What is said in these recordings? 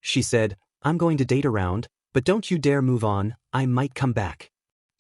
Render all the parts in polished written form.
she said, "I'm going to date around, but don't you dare move on, I might come back."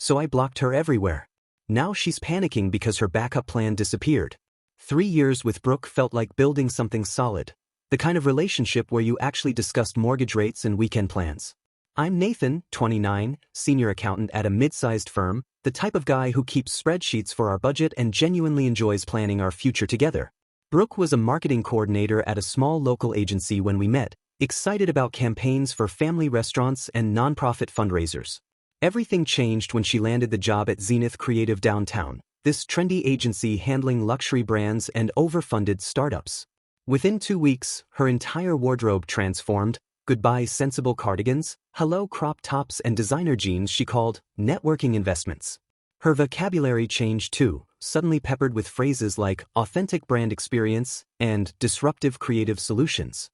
So I blocked her everywhere. Now she's panicking because her backup plan disappeared. 3 years with Brooke felt like building something solid. The kind of relationship where you actually discussed mortgage rates and weekend plans. I'm Nathan, 29, senior accountant at a mid-sized firm, the type of guy who keeps spreadsheets for our budget and genuinely enjoys planning our future together. Brooke was a marketing coordinator at a small local agency when we met, excited about campaigns for family restaurants and nonprofit fundraisers. Everything changed when she landed the job at Zenith Creative Downtown, this trendy agency handling luxury brands and overfunded startups. Within 2 weeks, her entire wardrobe transformed. Goodbye sensible cardigans, hello crop tops and designer jeans she called networking investments. Her vocabulary changed too, suddenly peppered with phrases like authentic brand experience and disruptive creative solutions.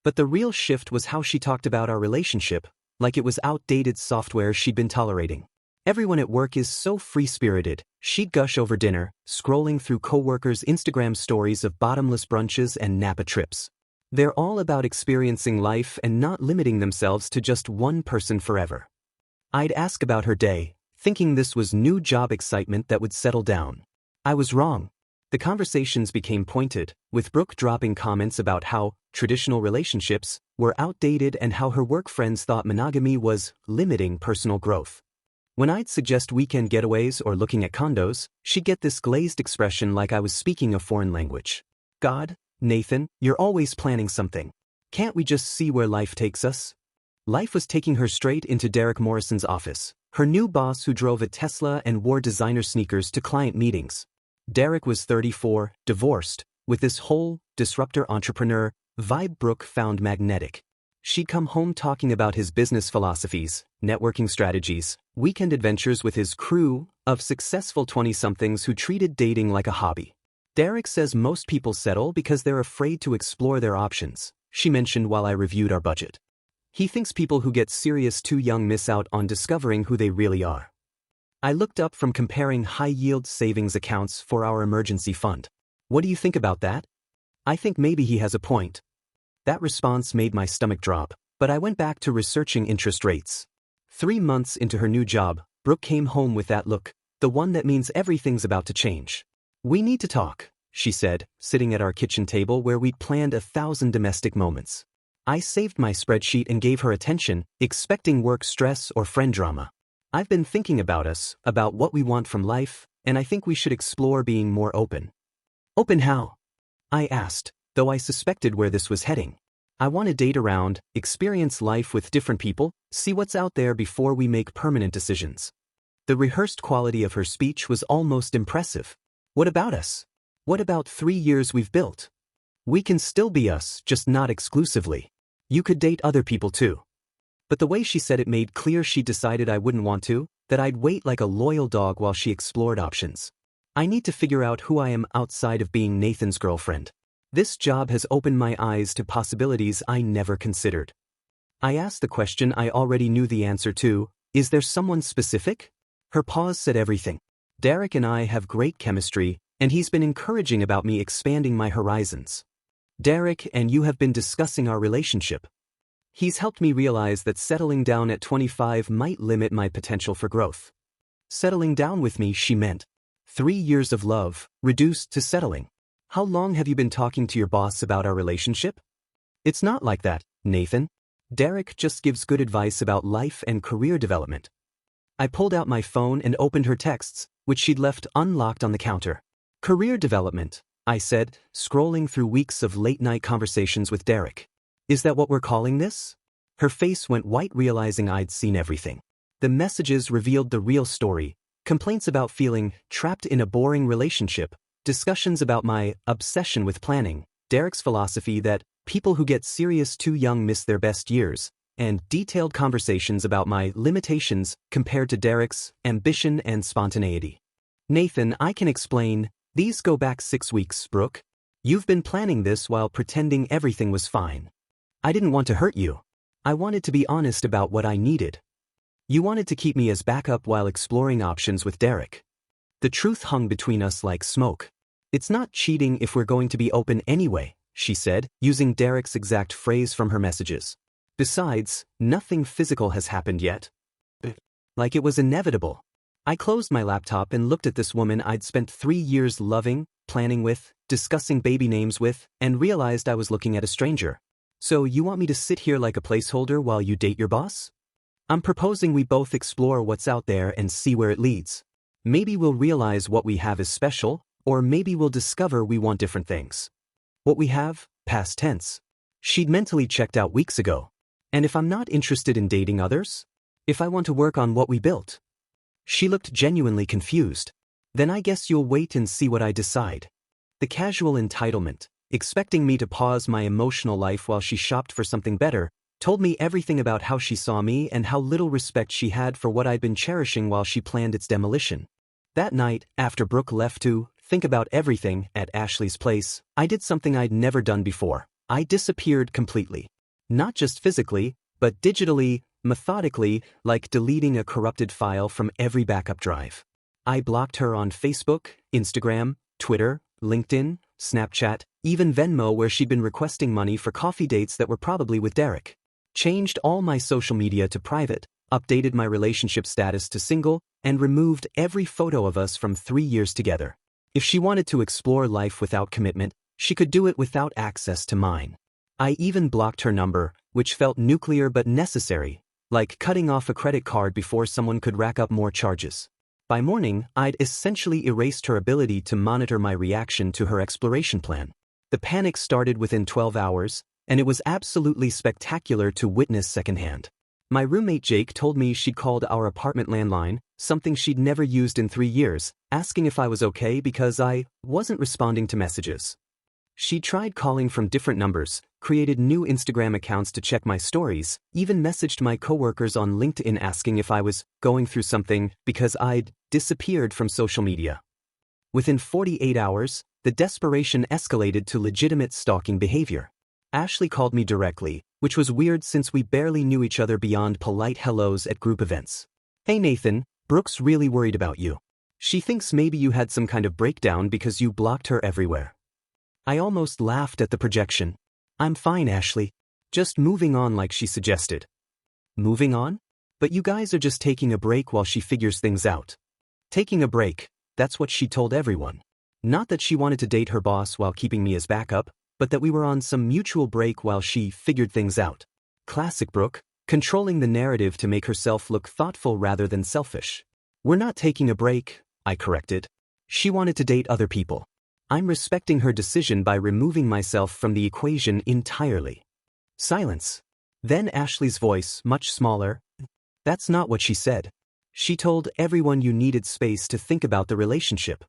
But the real shift was how she talked about our relationship, like it was outdated software she'd been tolerating. Everyone at work is so free-spirited, she'd gush over dinner, scrolling through coworkers' Instagram stories of bottomless brunches and Napa trips. They're all about experiencing life and not limiting themselves to just one person forever. I'd ask about her day, thinking this was new job excitement that would settle down. I was wrong. The conversations became pointed, with Brooke dropping comments about how traditional relationships were outdated and how her work friends thought monogamy was limiting personal growth. When I'd suggest weekend getaways or looking at condos, she'd get this glazed expression like I was speaking a foreign language. God, Nathan, you're always planning something. Can't we just see where life takes us? Life was taking her straight into Derek Morrison's office, her new boss who drove a Tesla and wore designer sneakers to client meetings. Derek was 34, divorced, with this whole disruptor entrepreneur vibe Brooke found magnetic. She'd come home talking about his business philosophies, networking strategies, weekend adventures with his crew of successful 20-somethings who treated dating like a hobby. Derek says most people settle because they're afraid to explore their options, she mentioned while I reviewed our budget. He thinks people who get serious too young miss out on discovering who they really are. I looked up from comparing high-yield savings accounts for our emergency fund. What do you think about that? I think maybe he has a point. That response made my stomach drop, but I went back to researching interest rates. 3 months into her new job, Brooke came home with that look, the one that means everything's about to change. We need to talk, she said, sitting at our kitchen table where we'd planned 1,000 domestic moments. I saved my spreadsheet and gave her attention, expecting work stress or friend drama. I've been thinking about us, about what we want from life, and I think we should explore being more open. Open how? I asked, though I suspected where this was heading. I want to date around, experience life with different people, see what's out there before we make permanent decisions. The rehearsed quality of her speech was almost impressive. What about us? What about 3 years we've built? We can still be us, just not exclusively. You could date other people too. But the way she said it made clear she decided I wouldn't want to, that I'd wait like a loyal dog while she explored options. I need to figure out who I am outside of being Nathan's girlfriend. This job has opened my eyes to possibilities I never considered. I asked the question I already knew the answer to, is there someone specific? Her pause said everything. Derek and I have great chemistry, and he's been encouraging about me expanding my horizons. Derek and you have been discussing our relationship. He's helped me realize that settling down at 25 might limit my potential for growth. Settling down with me, she meant 3 years of love, reduced to settling. How long have you been talking to your boss about our relationship? It's not like that, Nathan. Derek just gives good advice about life and career development. I pulled out my phone and opened her texts, which she'd left unlocked on the counter. Career development, I said, scrolling through weeks of late-night conversations with Derek. Is that what we're calling this? Her face went white, realizing I'd seen everything. The messages revealed the real story, complaints about feeling trapped in a boring relationship, discussions about my obsession with planning, Derek's philosophy that people who get serious too young miss their best years, and detailed conversations about my limitations compared to Derek's ambition and spontaneity. Nathan, I can explain. These go back 6 weeks, Brooke. You've been planning this while pretending everything was fine. I didn't want to hurt you. I wanted to be honest about what I needed. You wanted to keep me as backup while exploring options with Derek. The truth hung between us like smoke. It's not cheating if we're going to be open anyway, she said, using Derek's exact phrase from her messages. Besides, nothing physical has happened yet. Like it was inevitable. I closed my laptop and looked at this woman I'd spent 3 years loving, planning with, discussing baby names with, and realized I was looking at a stranger. So you want me to sit here like a placeholder while you date your boss? I'm proposing we both explore what's out there and see where it leads. Maybe we'll realize what we have is special, or maybe we'll discover we want different things. What we have, past tense. She'd mentally checked out weeks ago. And if I'm not interested in dating others? If I want to work on what we built? She looked genuinely confused. Then I guess you'll wait and see what I decide. The casual entitlement, expecting me to pause my emotional life while she shopped for something better, told me everything about how she saw me and how little respect she had for what I'd been cherishing while she planned its demolition. That night, after Brooke left to think about everything at Ashley's place, I did something I'd never done before. I disappeared completely. Not just physically, but digitally, methodically, like deleting a corrupted file from every backup drive. I blocked her on Facebook, Instagram, Twitter, LinkedIn, Snapchat, even Venmo, where she'd been requesting money for coffee dates that were probably with Derek. Changed all my social media to private, updated my relationship status to single, and removed every photo of us from 3 years together. If she wanted to explore life without commitment, she could do it without access to mine. I even blocked her number, which felt nuclear but necessary, like cutting off a credit card before someone could rack up more charges. By morning, I'd essentially erased her ability to monitor my reaction to her exploration plan. The panic started within 12 hours, and it was absolutely spectacular to witness secondhand. My roommate Jake told me she'd called our apartment landline, something she'd never used in 3 years, asking if I was okay because I wasn't responding to messages. She tried calling from different numbers, created new Instagram accounts to check my stories, even messaged my coworkers on LinkedIn asking if I was going through something because I'd disappeared from social media. Within 48 hours, the desperation escalated to legitimate stalking behavior. Ashley called me directly, which was weird since we barely knew each other beyond polite hellos at group events. "Hey Nathan, Brooke's really worried about you. She thinks maybe you had some kind of breakdown because you blocked her everywhere." I almost laughed at the projection. "I'm fine, Ashley. Just moving on like she suggested." Moving on? But you guys are just taking a break while she figures things out. Taking a break, that's what she told everyone. Not that she wanted to date her boss while keeping me as backup, but that we were on some mutual break while she figured things out. Classic Brooke, controlling the narrative to make herself look thoughtful rather than selfish. "We're not taking a break," I corrected. She wanted to date other people. I'm respecting her decision by removing myself from the equation entirely. Silence. Then Ashley's voice, much smaller. "That's not what she said. She told everyone you needed space to think about the relationship."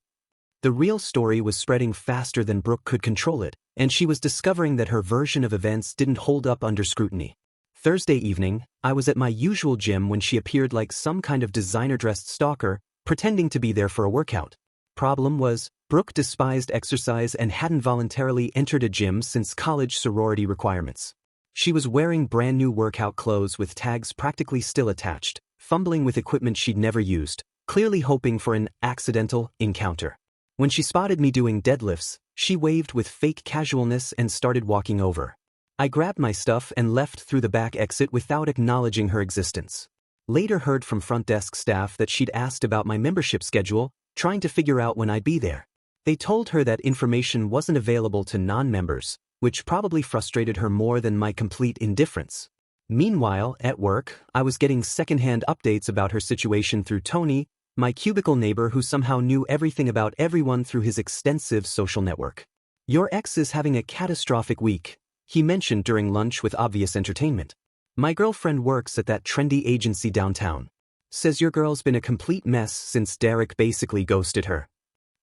The real story was spreading faster than Brooke could control it, and she was discovering that her version of events didn't hold up under scrutiny. Thursday evening, I was at my usual gym when she appeared like some kind of designer-dressed stalker, pretending to be there for a workout. Problem was, Brooke despised exercise and hadn't voluntarily entered a gym since college sorority requirements. She was wearing brand new workout clothes with tags practically still attached, fumbling with equipment she'd never used, clearly hoping for an accidental encounter. When she spotted me doing deadlifts, she waved with fake casualness and started walking over. I grabbed my stuff and left through the back exit without acknowledging her existence. Later heard from front desk staff that she'd asked about my membership schedule, trying to figure out when I'd be there. They told her that information wasn't available to non-members, which probably frustrated her more than my complete indifference. Meanwhile, at work, I was getting secondhand updates about her situation through Tony, my cubicle neighbor who somehow knew everything about everyone through his extensive social network. "Your ex is having a catastrophic week," he mentioned during lunch with obvious entertainment. "My girlfriend works at that trendy agency downtown. Says your girl's been a complete mess since Derek basically ghosted her."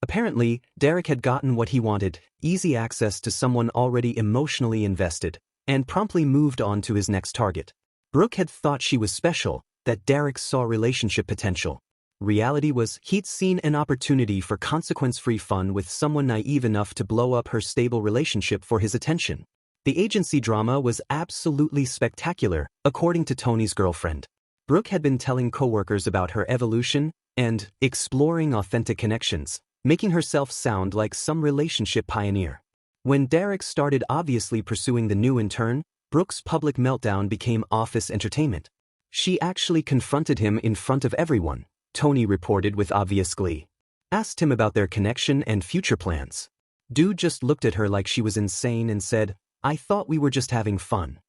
Apparently, Derek had gotten what he wanted, easy access to someone already emotionally invested, and promptly moved on to his next target. Brooke had thought she was special, that Derek saw relationship potential. Reality was he'd seen an opportunity for consequence-free fun with someone naive enough to blow up her stable relationship for his attention. The agency drama was absolutely spectacular, according to Tony's girlfriend. Brooke had been telling coworkers about her evolution and exploring authentic connections, making herself sound like some relationship pioneer. When Derek started obviously pursuing the new intern, Brooke's public meltdown became office entertainment. She actually confronted him in front of everyone, Tony reported with obvious glee. Asked him about their connection and future plans. Dude just looked at her like she was insane and said, "I thought we were just having fun."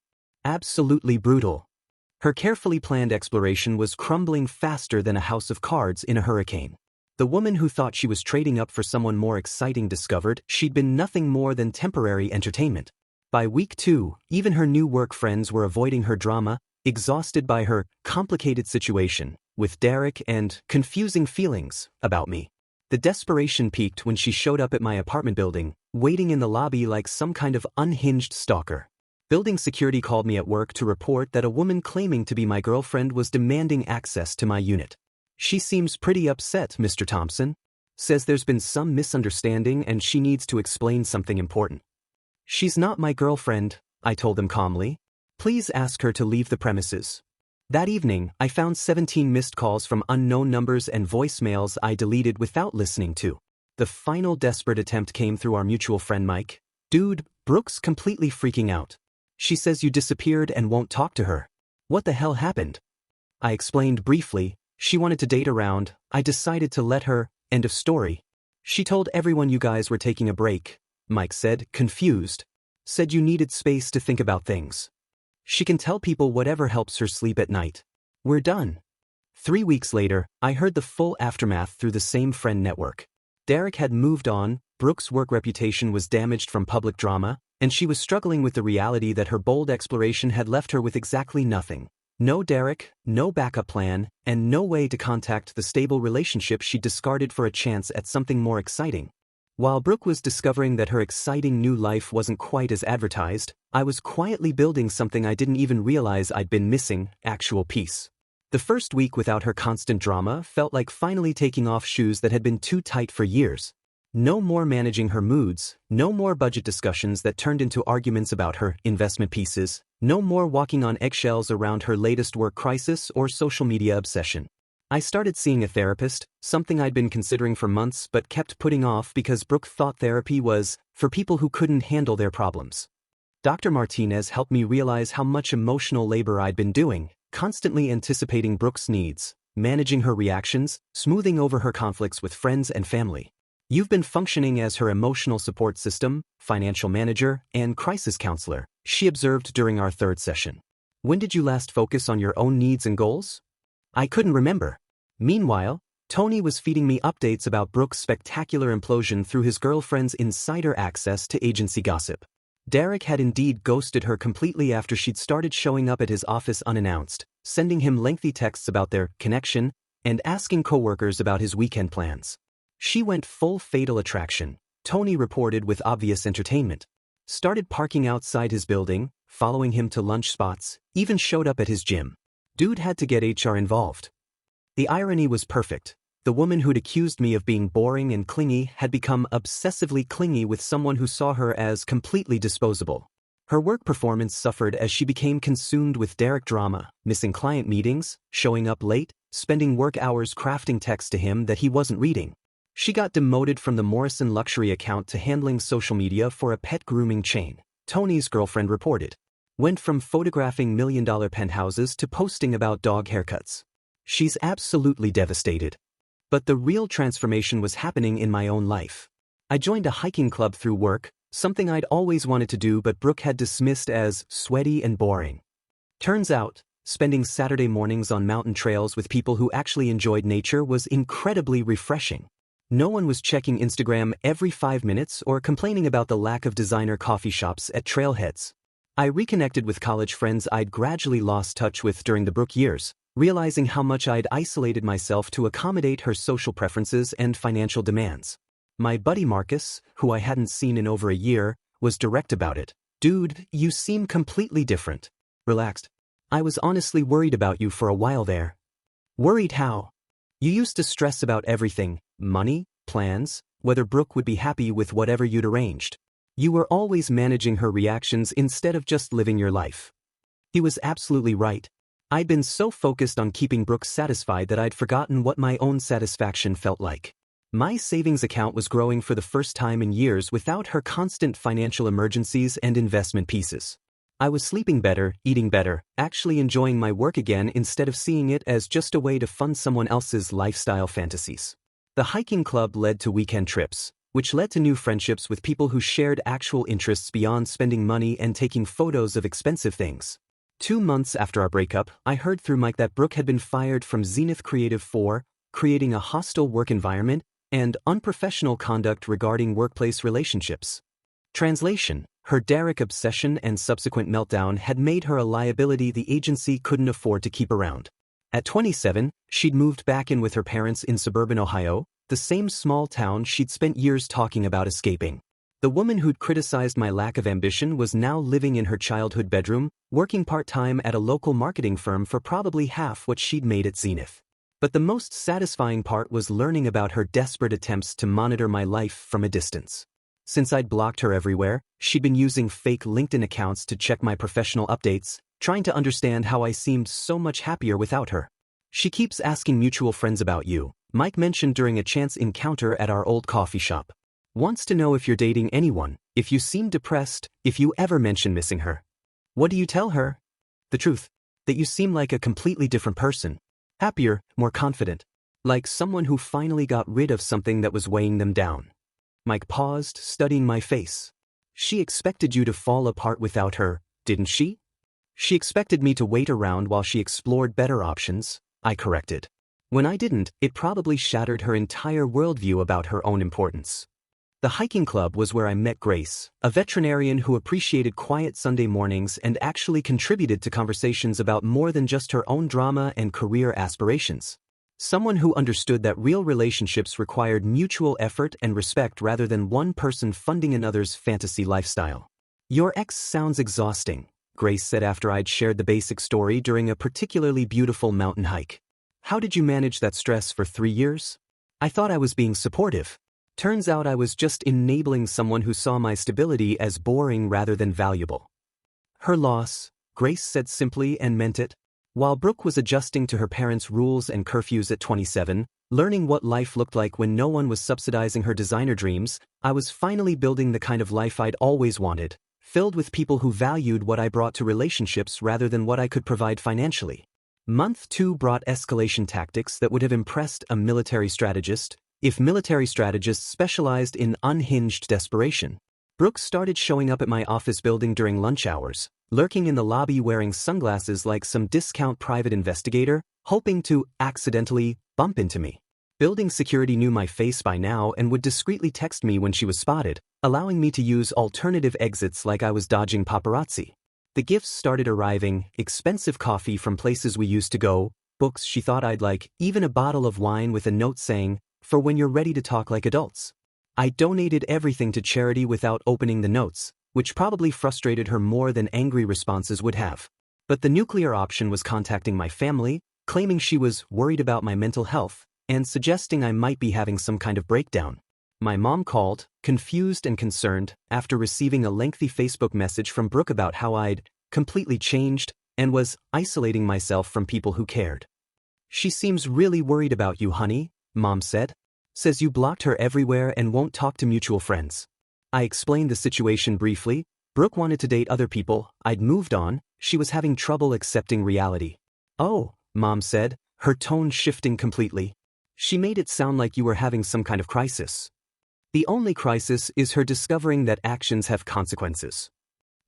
Absolutely brutal. Her carefully planned exploration was crumbling faster than a house of cards in a hurricane. The woman who thought she was trading up for someone more exciting discovered she'd been nothing more than temporary entertainment. By week 2, even her new work friends were avoiding her drama, exhausted by her complicated situation with Derek and confusing feelings about me. The desperation peaked when she showed up at my apartment building, waiting in the lobby like some kind of unhinged stalker. Building security called me at work to report that a woman claiming to be my girlfriend was demanding access to my unit. "She seems pretty upset, Mr. Thompson. Says there's been some misunderstanding and she needs to explain something important." "She's not my girlfriend," I told them calmly. "Please ask her to leave the premises." That evening, I found 17 missed calls from unknown numbers and voicemails I deleted without listening to. The final desperate attempt came through our mutual friend Mike. "Dude, Brooke's completely freaking out. She says you disappeared and won't talk to her. What the hell happened?" I explained briefly. She wanted to date around. I decided to let her. End of story. "She told everyone you guys were taking a break," Mike said, confused. "Said you needed space to think about things. She can tell people whatever helps her sleep at night. We're done." 3 weeks later, I heard the full aftermath through the same friend network. Derek had moved on, Brooke's work reputation was damaged from public drama, and she was struggling with the reality that her bold exploration had left her with exactly nothing. No Derek, no backup plan, and no way to contact the stable relationship she discarded for a chance at something more exciting. While Brooke was discovering that her exciting new life wasn't quite as advertised, I was quietly building something I didn't even realize I'd been missing: actual peace. The first week without her constant drama felt like finally taking off shoes that had been too tight for years. No more managing her moods, no more budget discussions that turned into arguments about her investment pieces, no more walking on eggshells around her latest work crisis or social media obsession. I started seeing a therapist, something I'd been considering for months but kept putting off because Brooke thought therapy was for people who couldn't handle their problems. Dr. Martinez helped me realize how much emotional labor I'd been doing, constantly anticipating Brooke's needs, managing her reactions, smoothing over her conflicts with friends and family. "You've been functioning as her emotional support system, financial manager, and crisis counselor," she observed during our 3rd session. "When did you last focus on your own needs and goals?" I couldn't remember. Meanwhile, Tony was feeding me updates about Brooke's spectacular implosion through his girlfriend's insider access to agency gossip. Derek had indeed ghosted her completely after she'd started showing up at his office unannounced, sending him lengthy texts about their connection and asking coworkers about his weekend plans. She went full Fatal Attraction, Tony reported with obvious entertainment. Started parking outside his building, following him to lunch spots, even showed up at his gym. Dude had to get HR involved. The irony was perfect. The woman who'd accused me of being boring and clingy had become obsessively clingy with someone who saw her as completely disposable. Her work performance suffered as she became consumed with Derek drama, missing client meetings, showing up late, spending work hours crafting texts to him that he wasn't reading. She got demoted from the Morrison luxury account to handling social media for a pet grooming chain, Tony's girlfriend reported. Went from photographing million-dollar penthouses to posting about dog haircuts. She's absolutely devastated. But the real transformation was happening in my own life. I joined a hiking club through work, something I'd always wanted to do but Brooke had dismissed as sweaty and boring. Turns out, spending Saturday mornings on mountain trails with people who actually enjoyed nature was incredibly refreshing. No one was checking Instagram every 5 minutes or complaining about the lack of designer coffee shops at trailheads. I reconnected with college friends I'd gradually lost touch with during the Brooke years, realizing how much I'd isolated myself to accommodate her social preferences and financial demands. My buddy Marcus, who I hadn't seen in over a year, was direct about it. "Dude, you seem completely different. Relaxed. I was honestly worried about you for a while there." "Worried how?" "You used to stress about everything, money, plans, whether Brooke would be happy with whatever you'd arranged. You were always managing her reactions instead of just living your life." He was absolutely right. I'd been so focused on keeping Brooke satisfied that I'd forgotten what my own satisfaction felt like. My savings account was growing for the first time in years without her constant financial emergencies and investment pieces. I was sleeping better, eating better, actually enjoying my work again instead of seeing it as just a way to fund someone else's lifestyle fantasies. The hiking club led to weekend trips, which led to new friendships with people who shared actual interests beyond spending money and taking photos of expensive things. 2 months after our breakup, I heard through Mike that Brooke had been fired from Zenith Creative for creating a hostile work environment and unprofessional conduct regarding workplace relationships. Translation: her Derek obsession and subsequent meltdown had made her a liability the agency couldn't afford to keep around. At 27, she'd moved back in with her parents in suburban Ohio, the same small town she'd spent years talking about escaping. The woman who'd criticized my lack of ambition was now living in her childhood bedroom, working part-time at a local marketing firm for probably half what she'd made at Zenith. But the most satisfying part was learning about her desperate attempts to monitor my life from a distance. Since I'd blocked her everywhere, she'd been using fake LinkedIn accounts to check my professional updates, trying to understand how I seemed so much happier without her. She keeps asking mutual friends about you, Mike mentioned during a chance encounter at our old coffee shop. Wants to know if you're dating anyone, if you seem depressed, if you ever mention missing her. What do you tell her? The truth. That you seem like a completely different person. Happier, more confident. Like someone who finally got rid of something that was weighing them down. Mike paused, studying my face. She expected you to fall apart without her, didn't she? She expected me to wait around while she explored better options, I corrected. When I didn't, it probably shattered her entire worldview about her own importance. The hiking club was where I met Grace, a veterinarian who appreciated quiet Sunday mornings and actually contributed to conversations about more than just her own drama and career aspirations. Someone who understood that real relationships required mutual effort and respect rather than one person funding another's fantasy lifestyle. Your ex sounds exhausting, Grace said after I'd shared the basic story during a particularly beautiful mountain hike. How did you manage that stress for 3 years? I thought I was being supportive. Turns out I was just enabling someone who saw my stability as boring rather than valuable. Her loss, Grace said simply and meant it. While Brooke was adjusting to her parents' rules and curfews at 27, learning what life looked like when no one was subsidizing her designer dreams, I was finally building the kind of life I'd always wanted, filled with people who valued what I brought to relationships rather than what I could provide financially. Month 2 brought escalation tactics that would have impressed a military strategist, if military strategists specialized in unhinged desperation. Brooke started showing up at my office building during lunch hours, lurking in the lobby wearing sunglasses like some discount private investigator, hoping to accidentally bump into me. Building security knew my face by now and would discreetly text me when she was spotted, allowing me to use alternative exits like I was dodging paparazzi. The gifts started arriving, expensive coffee from places we used to go, books she thought I'd like, even a bottle of wine with a note saying, "For when you're ready to talk like adults." I donated everything to charity without opening the notes, which probably frustrated her more than angry responses would have. But the nuclear option was contacting my family, claiming she was worried about my mental health, and suggesting I might be having some kind of breakdown. My mom called, confused and concerned, after receiving a lengthy Facebook message from Brooke about how I'd completely changed and was isolating myself from people who cared. "She seems really worried about you, honey," Mom said. "Says you blocked her everywhere and won't talk to mutual friends." I explained the situation briefly. Brooke wanted to date other people, I'd moved on, she was having trouble accepting reality. "Oh," Mom said, her tone shifting completely. "She made it sound like you were having some kind of crisis." The only crisis is her discovering that actions have consequences.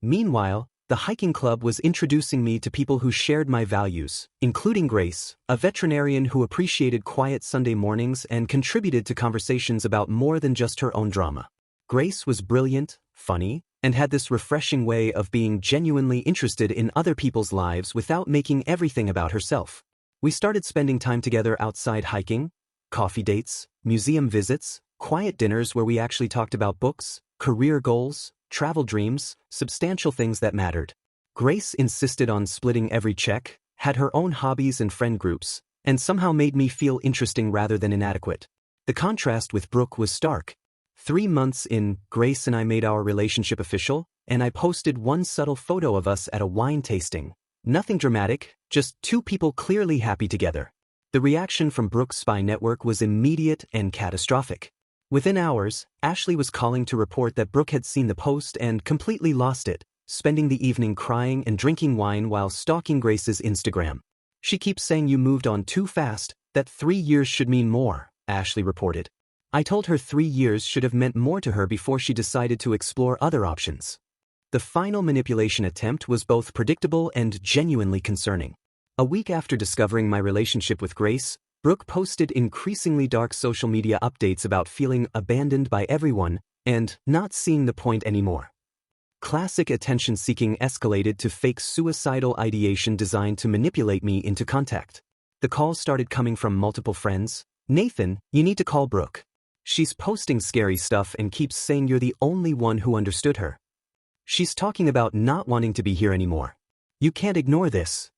Meanwhile, the hiking club was introducing me to people who shared my values, including Grace, a veterinarian who appreciated quiet Sunday mornings and contributed to conversations about more than just her own drama. Grace was brilliant, funny, and had this refreshing way of being genuinely interested in other people's lives without making everything about herself. We started spending time together outside hiking, coffee dates, museum visits, quiet dinners where we actually talked about books, career goals, travel dreams, substantial things that mattered. Grace insisted on splitting every check, had her own hobbies and friend groups, and somehow made me feel interesting rather than inadequate. The contrast with Brooke was stark. 3 months in, Grace and I made our relationship official, and I posted one subtle photo of us at a wine tasting. Nothing dramatic, just 2 people clearly happy together. The reaction from Brooke's spy network was immediate and catastrophic. Within hours, Ashley was calling to report that Brooke had seen the post and completely lost it, spending the evening crying and drinking wine while stalking Grace's Instagram. She keeps saying you moved on too fast, that 3 years should mean more, Ashley reported. I told her 3 years should have meant more to her before she decided to explore other options. The final manipulation attempt was both predictable and genuinely concerning. A week after discovering my relationship with Grace, Brooke posted increasingly dark social media updates about feeling abandoned by everyone and not seeing the point anymore. Classic attention-seeking escalated to fake suicidal ideation designed to manipulate me into contact. The calls started coming from multiple friends. Nathan, you need to call Brooke. She's posting scary stuff and keeps saying you're the only one who understood her. She's talking about not wanting to be here anymore. You can't ignore this.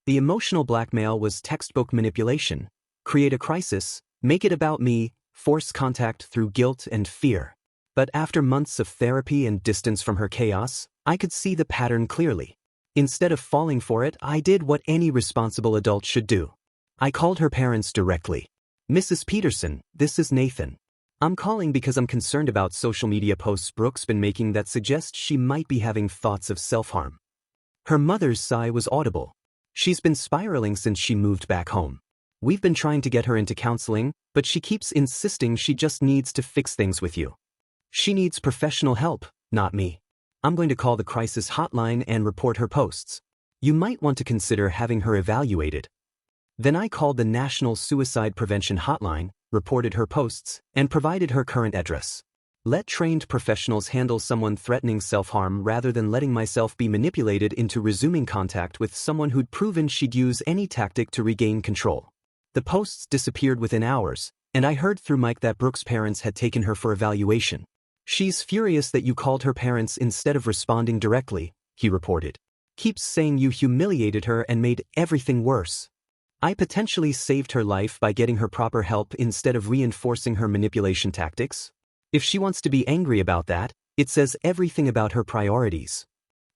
The emotional blackmail was textbook manipulation. Create a crisis, make it about me, force contact through guilt and fear. But after months of therapy and distance from her chaos, I could see the pattern clearly. Instead of falling for it, I did what any responsible adult should do. I called her parents directly. Mrs. Peterson, this is Nathan. I'm calling because I'm concerned about social media posts Brooke's been making that suggest she might be having thoughts of self-harm. Her mother's sigh was audible. She's been spiraling since she moved back home. We've been trying to get her into counseling, but she keeps insisting she just needs to fix things with you. She needs professional help, not me. I'm going to call the crisis hotline and report her posts. You might want to consider having her evaluated. Then I called the National Suicide Prevention Hotline, reported her posts, and provided her current address. Let trained professionals handle someone threatening self-harm rather than letting myself be manipulated into resuming contact with someone who'd proven she'd use any tactic to regain control. The posts disappeared within hours, and I heard through Mike that Brooke's parents had taken her for evaluation. She's furious that you called her parents instead of responding directly, he reported. Keeps saying you humiliated her and made everything worse. I potentially saved her life by getting her proper help instead of reinforcing her manipulation tactics. If she wants to be angry about that, it says everything about her priorities.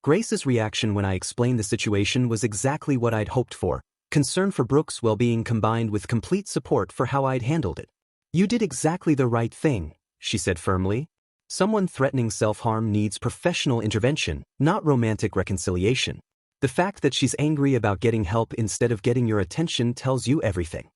Grace's reaction when I explained the situation was exactly what I'd hoped for. Concern for Brooke's well-being combined with complete support for how I'd handled it. You did exactly the right thing, she said firmly. Someone threatening self-harm needs professional intervention, not romantic reconciliation. The fact that she's angry about getting help instead of getting your attention tells you everything.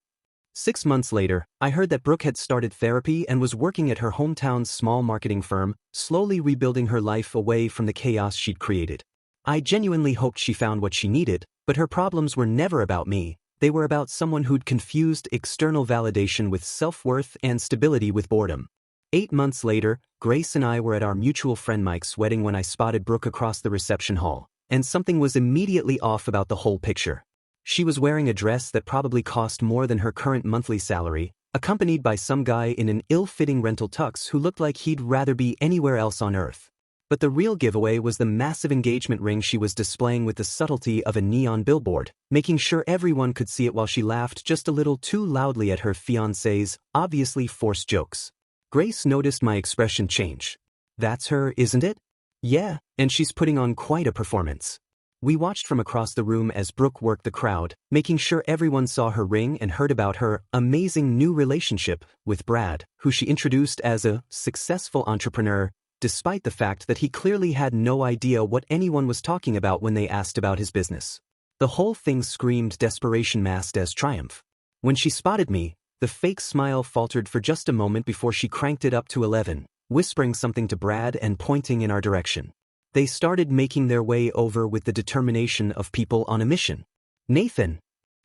6 months later, I heard that Brooke had started therapy and was working at her hometown's small marketing firm, slowly rebuilding her life away from the chaos she'd created. I genuinely hoped she found what she needed, but her problems were never about me. They were about someone who'd confused external validation with self-worth and stability with boredom. 8 months later, Grace and I were at our mutual friend Mike's wedding when I spotted Brooke across the reception hall, and something was immediately off about the whole picture. She was wearing a dress that probably cost more than her current monthly salary, accompanied by some guy in an ill-fitting rental tux who looked like he'd rather be anywhere else on earth. But the real giveaway was the massive engagement ring she was displaying with the subtlety of a neon billboard, making sure everyone could see it while she laughed just a little too loudly at her fiancé's obviously forced jokes. Grace noticed my expression change. That's her, isn't it? Yeah, and she's putting on quite a performance. We watched from across the room as Brooke worked the crowd, making sure everyone saw her ring and heard about her amazing new relationship with Brad, who she introduced as a successful entrepreneur, despite the fact that he clearly had no idea what anyone was talking about when they asked about his business. The whole thing screamed desperation masked as triumph. When she spotted me, the fake smile faltered for just a moment before she cranked it up to 11, whispering something to Brad and pointing in our direction. They started making their way over with the determination of people on a mission. Nathan.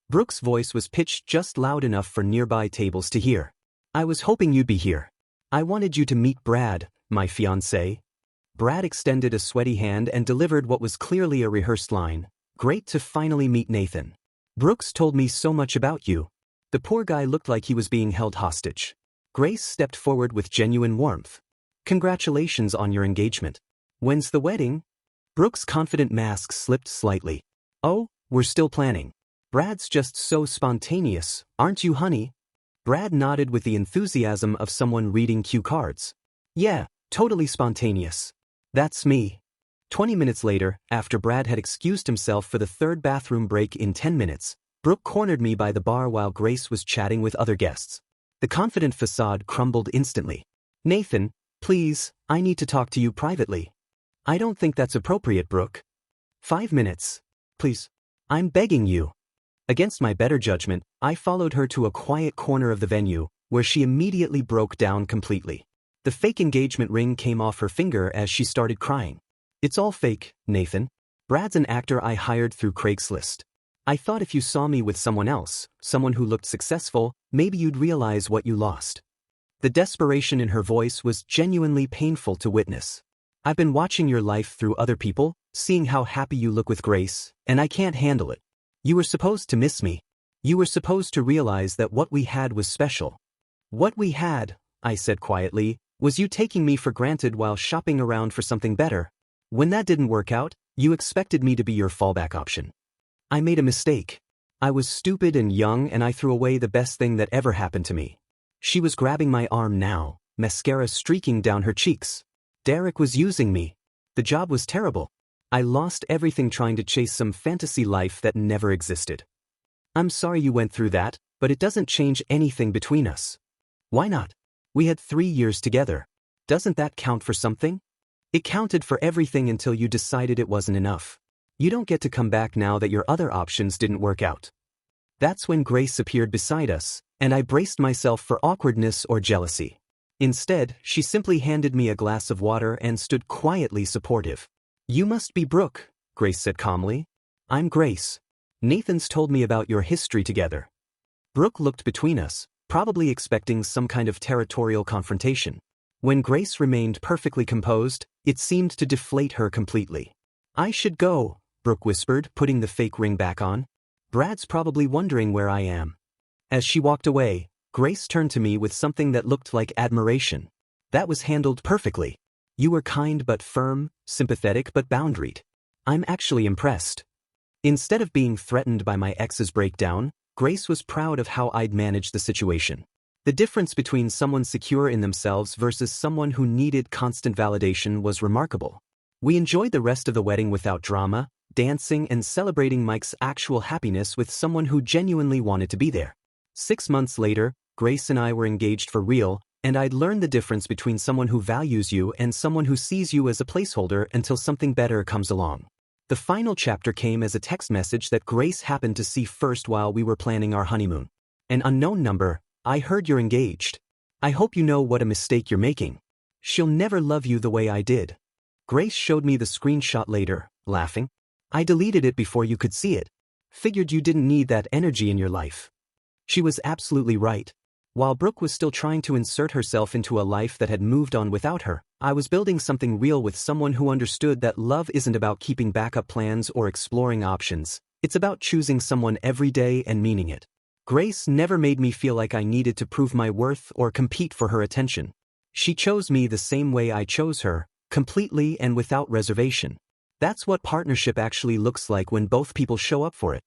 Brooke's voice was pitched just loud enough for nearby tables to hear. I was hoping you'd be here. I wanted you to meet Brad, my fiancé. Brad extended a sweaty hand and delivered what was clearly a rehearsed line. Great to finally meet Nathan. Brooks told me so much about you. The poor guy looked like he was being held hostage. Grace stepped forward with genuine warmth. Congratulations on your engagement. When's the wedding? Brooke's confident mask slipped slightly. Oh, we're still planning. Brad's just so spontaneous, aren't you, honey? Brad nodded with the enthusiasm of someone reading cue cards. Yeah, totally spontaneous. That's me. 20 minutes later, after Brad had excused himself for the third bathroom break in 10 minutes, Brooke cornered me by the bar while Grace was chatting with other guests. The confident facade crumbled instantly. Nathan, please, I need to talk to you privately. I don't think that's appropriate, Brooke. 5 minutes. Please. I'm begging you. Against my better judgment, I followed her to a quiet corner of the venue, where she immediately broke down completely. The fake engagement ring came off her finger as she started crying. It's all fake, Nathan. Brad's an actor I hired through Craigslist. I thought if you saw me with someone else, someone who looked successful, maybe you'd realize what you lost. The desperation in her voice was genuinely painful to witness. I've been watching your life through other people, seeing how happy you look with Grace, and I can't handle it. You were supposed to miss me. You were supposed to realize that what we had was special. What we had, I said quietly, was you taking me for granted while shopping around for something better. When that didn't work out, you expected me to be your fallback option. I made a mistake. I was stupid and young, and I threw away the best thing that ever happened to me. She was grabbing my arm now, mascara streaking down her cheeks. Derek was using me. The job was terrible. I lost everything trying to chase some fantasy life that never existed. I'm sorry you went through that, but it doesn't change anything between us. Why not? We had 3 years together. Doesn't that count for something? It counted for everything until you decided it wasn't enough. You don't get to come back now that your other options didn't work out. That's when Grace appeared beside us, and I braced myself for awkwardness or jealousy. Instead, she simply handed me a glass of water and stood quietly supportive. You must be Brooke, Grace said calmly. I'm Grace. Nathan's told me about your history together. Brooke looked between us, probably expecting some kind of territorial confrontation. When Grace remained perfectly composed, it seemed to deflate her completely. I should go, Brooke whispered, putting the fake ring back on. Brad's probably wondering where I am. As she walked away, Grace turned to me with something that looked like admiration. That was handled perfectly. You were kind but firm, sympathetic but boundaried. I'm actually impressed. Instead of being threatened by my ex's breakdown, Grace was proud of how I'd managed the situation. The difference between someone secure in themselves versus someone who needed constant validation was remarkable. We enjoyed the rest of the wedding without drama, dancing and celebrating Mike's actual happiness with someone who genuinely wanted to be there. 6 months later, Grace and I were engaged for real, and I'd learned the difference between someone who values you and someone who sees you as a placeholder until something better comes along. The final chapter came as a text message that Grace happened to see first while we were planning our honeymoon. An unknown number. I heard you're engaged. I hope you know what a mistake you're making. She'll never love you the way I did. Grace showed me the screenshot later, laughing. I deleted it before you could see it. Figured you didn't need that energy in your life. She was absolutely right. While Brooke was still trying to insert herself into a life that had moved on without her, I was building something real with someone who understood that love isn't about keeping backup plans or exploring options. It's about choosing someone every day and meaning it. Grace never made me feel like I needed to prove my worth or compete for her attention. She chose me the same way I chose her, completely and without reservation. That's what partnership actually looks like when both people show up for it.